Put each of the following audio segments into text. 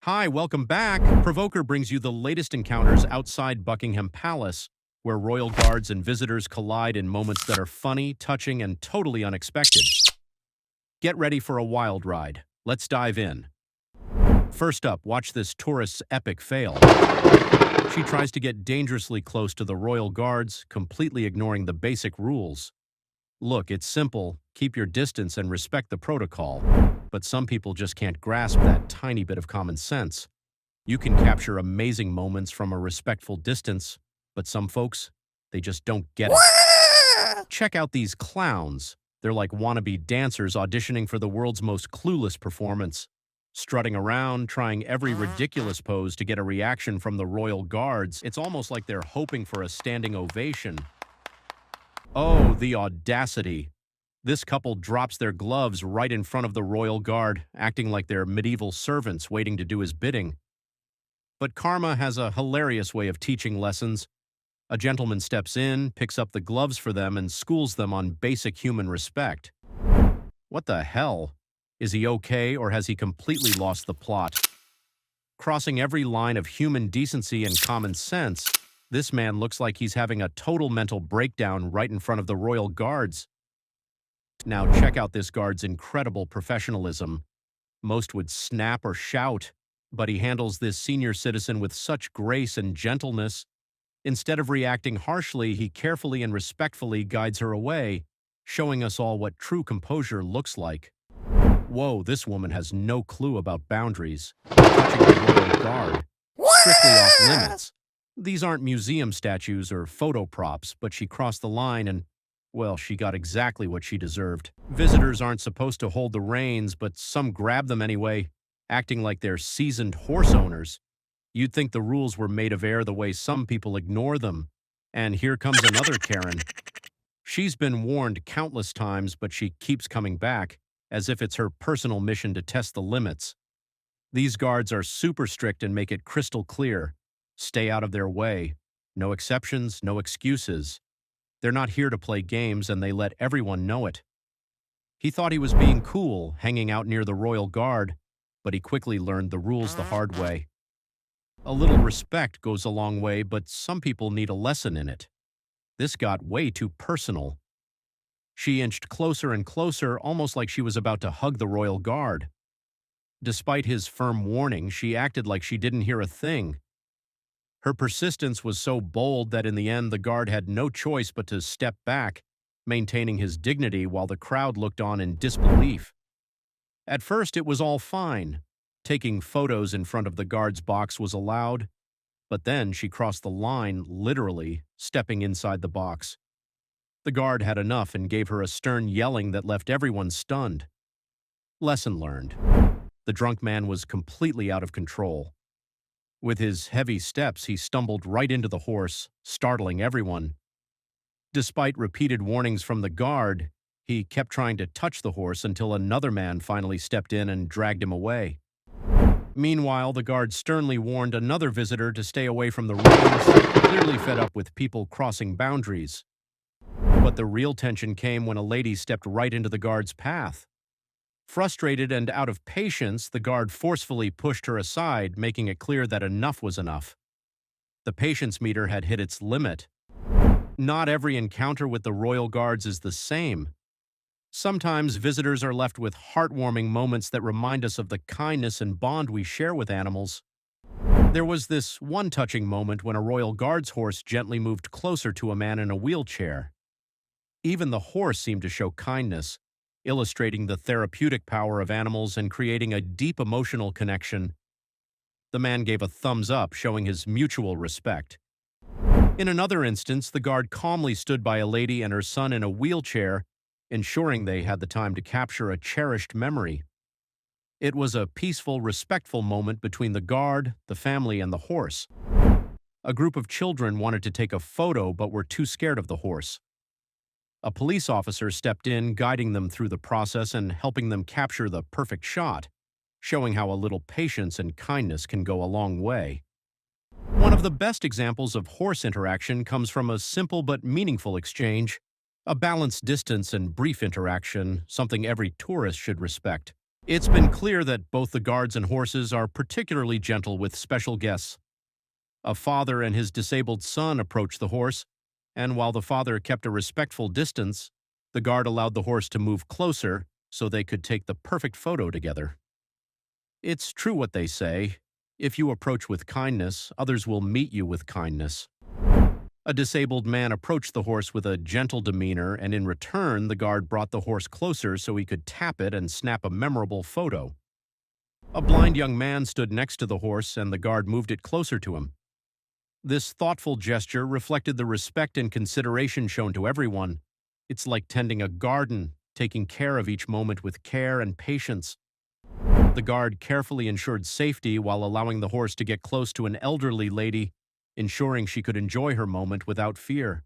Hi, welcome back. Provoker brings you the latest encounters outside Buckingham Palace, where royal guards and visitors collide in moments that are funny, touching, and totally unexpected. Get ready for a wild ride. Let's dive in. First up, watch this tourist's epic fail. She tries to get dangerously close to the royal guards, completely ignoring the basic rules. Look, it's simple. Keep your distance and respect the protocol. But some people just can't grasp that tiny bit of common sense. You can capture amazing moments from a respectful distance, but some folks, they just don't get it. Check out these clowns. They're like wannabe dancers auditioning for the world's most clueless performance. Strutting around, trying every ridiculous pose to get a reaction from the royal guards. It's almost like they're hoping for a standing ovation. Oh, the audacity. This couple drops their gloves right in front of the royal guard, acting like they're medieval servants waiting to do his bidding. But karma has a hilarious way of teaching lessons. A gentleman steps in, picks up the gloves for them, and schools them on basic human respect. What the hell? Is he okay, or has he completely lost the plot? Crossing every line of human decency and common sense, this man looks like he's having a total mental breakdown right in front of the royal guards. Now check out this guard's incredible professionalism. Most would snap or shout, but he handles this senior citizen with such grace and gentleness. Instead of reacting harshly, he carefully and respectfully guides her away, showing us all what true composure looks like. Whoa, this woman has no clue about boundaries. Touching the royal guard. Strictly off limits. These aren't museum statues or photo props, but she crossed the line and, well, she got exactly what she deserved. Visitors aren't supposed to hold the reins, but some grab them anyway, acting like they're seasoned horse owners. You'd think the rules were made of air the way some people ignore them. And here comes another Karen. She's been warned countless times, but she keeps coming back, as if it's her personal mission to test the limits. These guards are super strict and make it crystal clear. Stay out of their way. No exceptions, no excuses. They're not here to play games, and they let everyone know it. He thought he was being cool, hanging out near the royal guard, but he quickly learned the rules the hard way. A little respect goes a long way, but some people need a lesson in it. This got way too personal. She inched closer and closer, almost like she was about to hug the royal guard. Despite his firm warning, she acted like she didn't hear a thing. Her persistence was so bold that in the end the guard had no choice but to step back, maintaining his dignity while the crowd looked on in disbelief. At first it was all fine. Taking photos in front of the guard's box was allowed, but then she crossed the line, literally, stepping inside the box. The guard had enough and gave her a stern yelling that left everyone stunned. Lesson learned. The drunk man was completely out of control. With his heavy steps, he stumbled right into the horse, startling everyone. Despite repeated warnings from the guard, he kept trying to touch the horse until another man finally stepped in and dragged him away. Meanwhile, the guard sternly warned another visitor to stay away from the reins, clearly fed up with people crossing boundaries. But the real tension came when a lady stepped right into the guard's path. Frustrated and out of patience, the guard forcefully pushed her aside, making it clear that enough was enough. The patience meter had hit its limit. Not every encounter with the royal guards is the same. Sometimes visitors are left with heartwarming moments that remind us of the kindness and bond we share with animals. There was this one touching moment when a royal guard's horse gently moved closer to a man in a wheelchair. Even the horse seemed to show kindness, illustrating the therapeutic power of animals and creating a deep emotional connection. The man gave a thumbs up, showing his mutual respect. In another instance, the guard calmly stood by a lady and her son in a wheelchair, ensuring they had the time to capture a cherished memory. It was a peaceful, respectful moment between the guard, the family, and the horse. A group of children wanted to take a photo but were too scared of the horse. A police officer stepped in, guiding them through the process and helping them capture the perfect shot, showing how a little patience and kindness can go a long way. One of the best examples of horse interaction comes from a simple but meaningful exchange, a balanced distance and brief interaction, something every tourist should respect. It's been clear that both the guards and horses are particularly gentle with special guests. A father and his disabled son approached the horse, and while the father kept a respectful distance, the guard allowed the horse to move closer so they could take the perfect photo together. It's true what they say. If you approach with kindness, others will meet you with kindness. A disabled man approached the horse with a gentle demeanor, and in return, the guard brought the horse closer so he could tap it and snap a memorable photo. A blind young man stood next to the horse, and the guard moved it closer to him. This thoughtful gesture reflected the respect and consideration shown to everyone. It's like tending a garden, taking care of each moment with care and patience. The guard carefully ensured safety while allowing the horse to get close to an elderly lady, ensuring she could enjoy her moment without fear.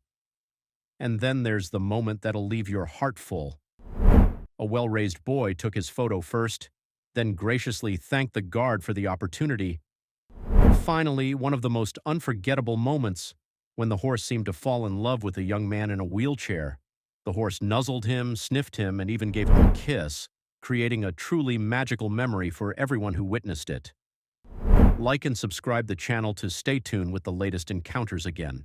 And then there's the moment that'll leave your heart full. A well-raised boy took his photo first, then graciously thanked the guard for the opportunity. Finally, one of the most unforgettable moments, when the horse seemed to fall in love with a young man in a wheelchair. The horse nuzzled him, sniffed him, and even gave him a kiss, creating a truly magical memory for everyone who witnessed it. Like and subscribe the channel to stay tuned with the latest encounters again.